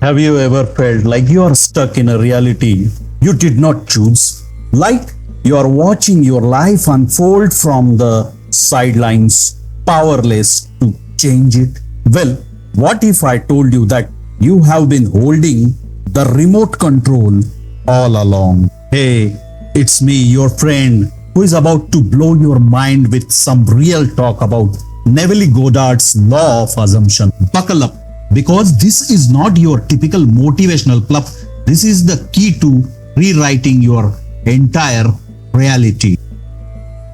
Have you ever felt like you are stuck in a reality you did not choose? Like you are watching your life unfold from the sidelines, powerless to change it? Well, what if I told you that you have been holding the remote control all along? Hey, it's me, your friend, who is about to blow your mind with some real talk about Neville Goddard's law of assumption. Buckle up, because this is not your typical motivational club. This is the key to rewriting your entire reality.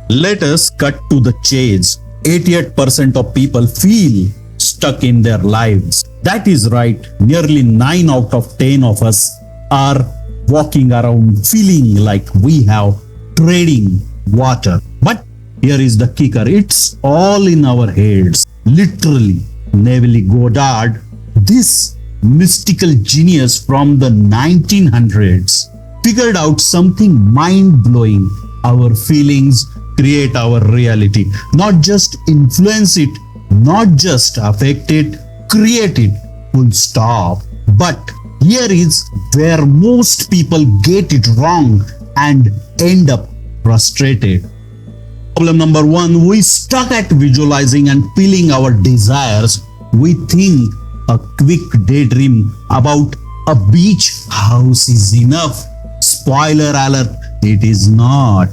Let us cut to the chase. 88% of people feel stuck in their lives. That is right, nearly 9 out of 10 of us are walking around feeling like we have treading water. But here is the kicker, it's all in our heads. Literally, Neville Goddard, this mystical genius from the 1900s, figured out something mind-blowing. Our feelings create our reality. Not just influence it, not just affect it, create it, full stop. But here is where most people get it wrong and end up frustrated. Problem number 1, we stuck at visualizing and feeling our desires. We think a quick daydream about a beach house is enough. Spoiler alert, it is not.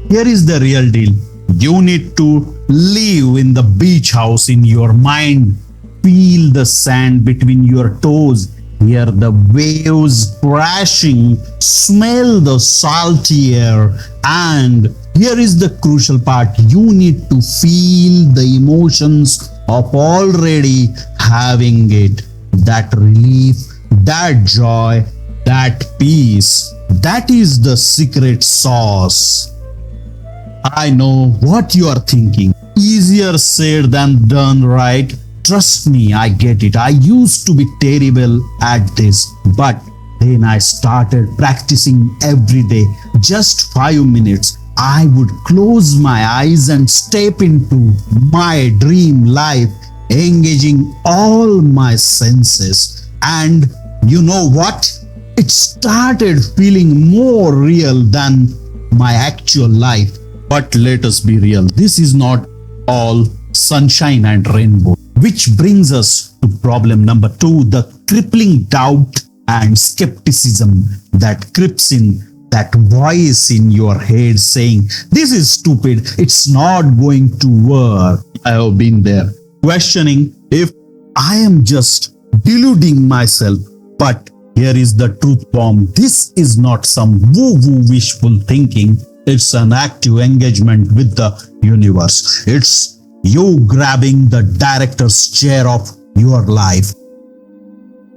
Here is the real deal. You need to live in the beach house in your mind. Feel the sand between your toes. Hear the waves crashing. Smell the salty air. And here is the crucial part. You need to feel the emotions of already having it. That relief, that joy, that peace. That is the secret sauce. I know what you are thinking. Easier said than done, right? Trust me, I get it. I used to be terrible at this, but then I started practicing every day. Just 5 minutes. I would close my eyes and step into my dream life, engaging all my senses. And you know what? It started feeling more real than my actual life. But let us be real, this is not all sunshine and rainbow. Which brings us to problem number 2, the crippling doubt and skepticism that creeps in, that voice in your head saying, this is stupid, it's not going to work. I have been there, questioning if I am just deluding myself. But here is the truth bomb. This is not some woo-woo wishful thinking. It's an active engagement with the universe. It's you grabbing the director's chair of your life.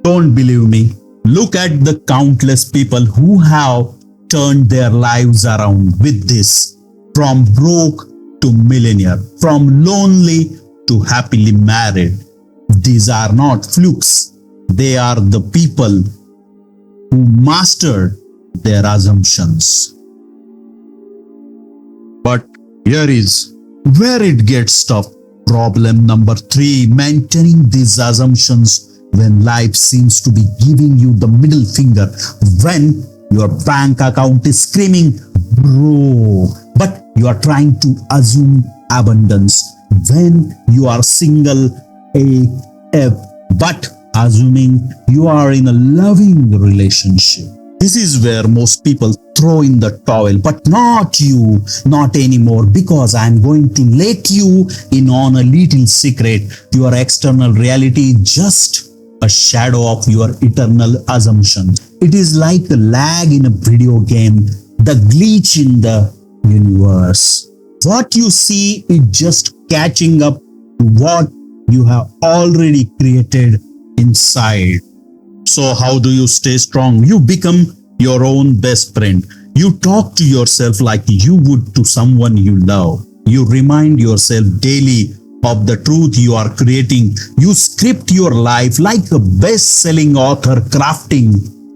Don't believe me? Look at the countless people who have turned their lives around with this. From broke to millionaire, from lonely to happily married. These are not flukes. They are the people who mastered their assumptions. But here is where it gets tough. Problem number 3, maintaining these assumptions when life seems to be giving you the middle finger. When your bank account is screaming, bro, but you are trying to assume abundance. When you are single AF, but assuming you are in a loving relationship. This is where most people throw in the towel, but not you, not anymore, because I am going to let you in on a little secret. Your external reality is just a shadow of your eternal assumptions. It is like a lag in a video game, the glitch in the universe. What you see is just catching up to what you have already created inside. So how do you stay strong? You become your own best friend. You talk to yourself like you would to someone you love. You remind yourself daily of the truth you are creating. You script your life like a best-selling author, crafting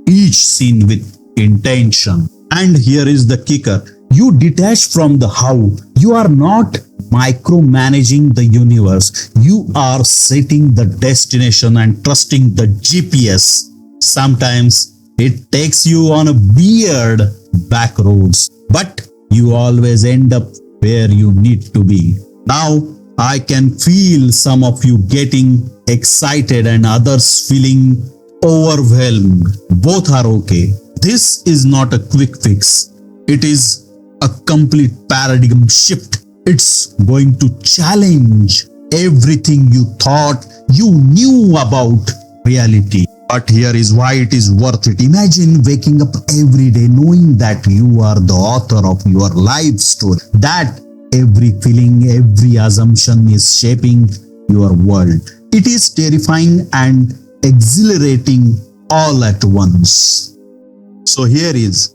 each scene with intention. And here is the kicker. You detach from the how. You are not micromanaging the universe. You are setting the destination and trusting the GPS. Sometimes it takes you on a weird back roads, but you always end up where you need to be. Now I can feel some of you getting excited and others feeling overwhelmed. Both are okay. This is not a quick fix. It is a complete paradigm shift. It's going to challenge everything you thought you knew about reality. But here is why it is worth it. Imagine waking up every day knowing that you are the author of your life story, that every feeling, every assumption is shaping your world. It is terrifying and exhilarating all at once. So here is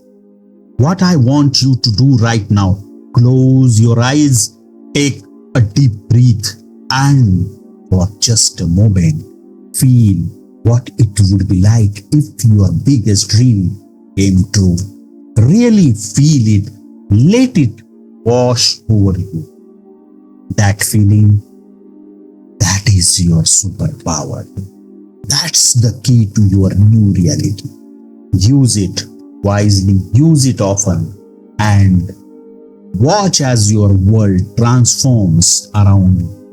what I want you to do right now. Close your eyes, take a deep breath, and for just a moment, feel what it would be like if your biggest dream came true. Really feel it. Let it wash over you. That feeling, that is your superpower. That's the key to your new reality. Use it wisely, use it often, and watch as your world transforms around you.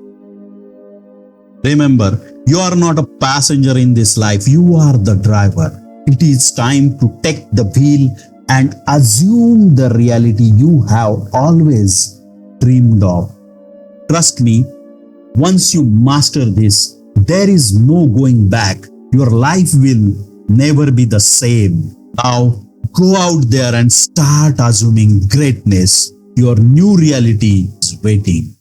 Remember, you are not a passenger in this life, you are the driver. It is time to take the wheel and assume the reality you have always dreamed of. Trust me, once you master this, there is no going back. Your life will never be the same. Now, go out there and start assuming greatness. Your new reality is waiting.